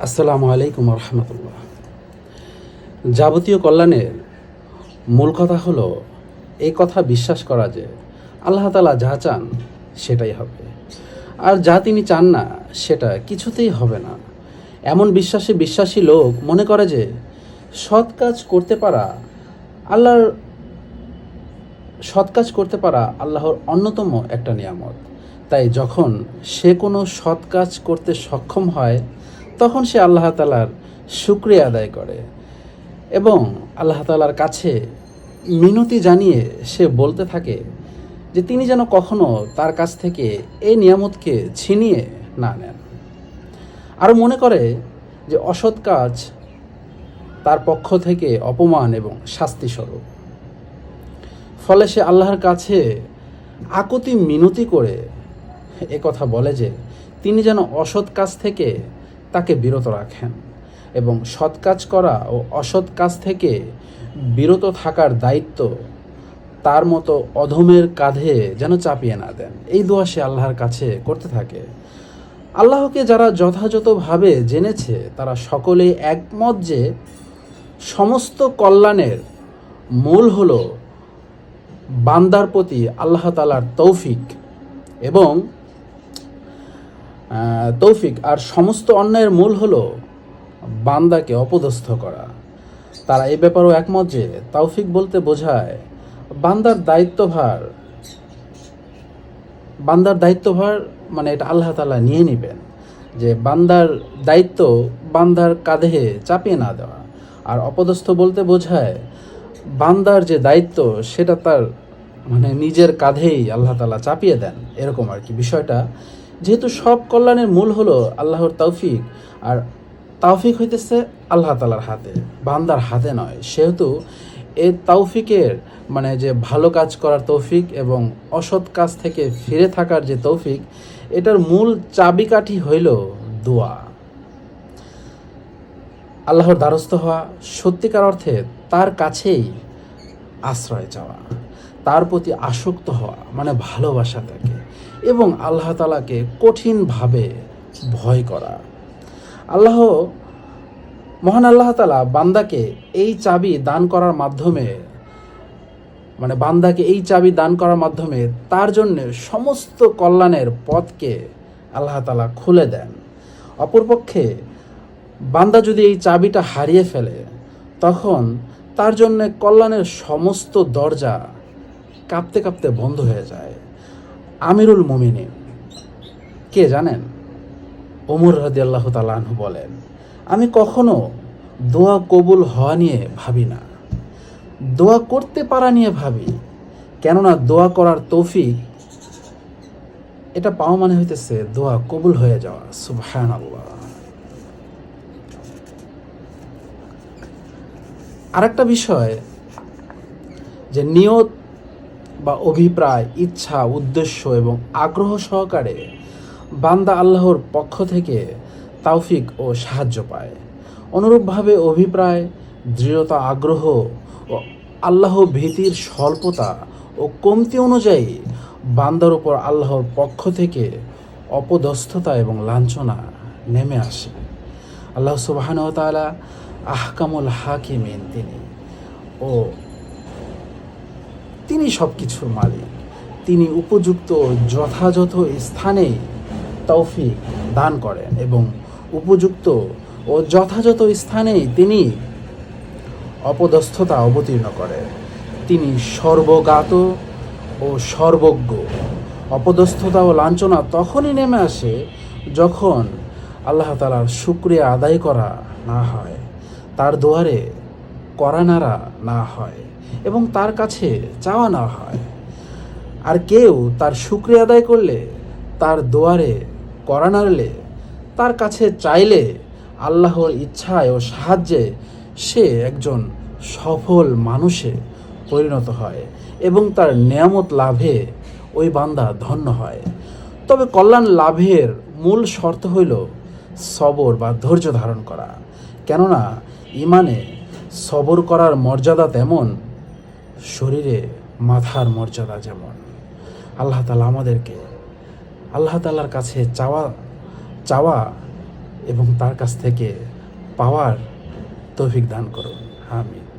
আসসালামু আলাইকুম রহমতুল্লাহ। যাবতীয় কল্যাণের মূল কথা হলো এই কথা বিশ্বাস করা যে আল্লাহ তাআলা যা চান সেটাই হবে, আর যা তিনি চান না সেটা কিছুতেই হবে না। এমন বিশ্বাসী লোক মনে করে যে সৎ কাজ করতে পারা আল্লাহর আল্লাহর অন্যতম একটা নিয়ামত। তাই যখন সে কোনো সৎ কাজ করতে সক্ষম হয় তখন সে আল্লাহ তাআলার শুকরিয়া আদায় করে এবং আল্লাহ তাআলার কাছে মিনতি জানিয়ে সে বলতে থাকে যে তিনি যেন কখনো তার কাছ থেকে এই নিয়ামতকে ছিনিয়ে না নেন। আরও মনে করে যে অসৎ কাজ তার পক্ষ থেকে অপমান এবং শাস্তিস্বরূপ। ফলে সে আল্লাহর কাছে আকুতি মিনতি করে কথা বলে যে তিনি যেন অসৎ কাজ থেকে তাকে বিরত রাখেন এবং সৎ কাজ করা ও অসৎ কাজ থেকে বিরত থাকার দায়িত্ব তার মতো অধমের কাঁধে যেন চাপিয়ে না দেন। এই দোয়া সে আল্লাহর কাছে করতে থাকে। আল্লাহকে যারা যথাযথভাবে জেনেছে তারা সকলেই একমত যে সমস্ত কল্যাণের মূল হলো বান্দার প্রতি আল্লাহ তাআলার তৌফিক আর সমস্ত অন্যায়ের মূল হলো বান্দাকে অপদস্থ করা। তারা এই ব্যাপারেও একমত যে তৌফিক বলতে বোঝায় বান্দার দায়িত্বভার মানে এটা আল্লাহ তাআলা নিয়ে নেবেন, যে বান্দার দায়িত্ব বান্দার কাঁধে চাপিয়ে না দেওয়া। আর অপদস্থ বলতে বোঝায় বান্দার যে দায়িত্ব সেটা তার মানে নিজের কাঁধেই আল্লাহ তাআলা চাপিয়ে দেন, এরকম আর কি বিষয়টা। যেহেতু সব কল্যাণের মূল হলো আল্লাহর তৌফিক, আর তৌফিক হইতেছে আল্লাহ তাআলার হাতে, বান্দার হাতে নয়, সেহেতু এই তৌফিকের মানে যে ভালো কাজ করার তৌফিক এবং অসৎ কাজ থেকে ফিরে থাকার যে তৌফিক, এটার মূল চাবিকাঠি হইল দোয়া। আল্লাহর দ্বারস্থ হওয়া, সত্যিকার অর্থে তার কাছেই আশ্রয় চাওয়া, তার প্রতি আসক্ত হওয়া মানে ভালোবাসা থাকে এবং আল্লাহ তাআলাকে কঠিনভাবে ভয় করা। মহান আল্লাহ তাআলা বান্দাকে এই চাবি দান করার মাধ্যমে তার জন্য সমস্ত কল্যাণের পথকে আল্লাহ তাআলা খুলে দেন। অপরপক্ষে বান্দা যদি এই চাবিটা হারিয়ে ফেলে তখন তার জন্য কল্যাণের সমস্ত দরজা কাঁপতে কাঁপতে বন্ধ হয়ে যায়। আমিরুল মুমিনিন কে জানেন? ওমর রাদিয়াল্লাহু তাআলা আনহু বলেন, আমি কখনো দোয়া কবুল হওয়া নিয়ে ভাবি না, দোয়া করতে পারা নিয়ে ভাবি। কেননা দোয়া করার তৌফিক এটা পাওয়া মানে হইতেছে দোয়া কবুল হয়ে যাওয়া। সুবহানাল্লাহ। আরেকটা বিষয় যে নিয়ত বা অভিপ্রায়, ইচ্ছা, উদ্দেশ্য এবং আগ্রহ সহকারে বান্দা আল্লাহর পক্ষ থেকে তৌফিক ও সাহায্য পায়। অনুরূপভাবে অভিপ্রায়, দৃঢ়তা, আগ্রহ ও আল্লাহ ভীতির স্বল্পতা ও কমতি অনুযায়ী বান্দার উপর আল্লাহর পক্ষ থেকে অপদস্থতা এবং লাঞ্ছনা নেমে আসে। আল্লাহ সুবহানাহু ওয়া তাআলা আহকামুল হাকিমিন, তিনি সব কিছুর মালিক। তিনি উপযুক্ত যথাযথ স্থানে তৌফিক দান করেন এবং উপযুক্ত ও যথাযথ স্থানেই তিনি অপদস্থতা অবতীর্ণ করেন। তিনি সর্বজ্ঞাত ও সর্বজ্ঞ। অপদস্থতা ও লাঞ্ছনা তখনই নেমে আসে যখন আল্লাহ তাআলার শুকরিয়া আদায় করা না হয়, তার দুয়ারে কড়া নাড়া না হয় এবং তার কাছে চাওয়া না হয়। আর কেউ তার শুকরিয়া আদায় করলে, তার দুয়ারে কড়া নাড়লে, তার কাছে চাইলে আল্লাহর ইচ্ছায় ও সাহায্যে সে একজন সফল মানুষে পরিণত হয় এবং তার নেয়ামত লাভে ওই বান্দা ধন্য হয়। তবে কল্যাণ লাভের মূল শর্ত হইল সবর বা ধৈর্য ধারণ করা। কেননা ইমানে সবর করার মর্যাদা তেমন, শরীরে মাথার মর্যাদা যেমন। আল্লাহ তাআলা আমাদেরকে আল্লাহ তাআলার কাছে চাওয়া এবং তার কাছ থেকে পাওয়ার তৌফিক দান করুন। আমিন।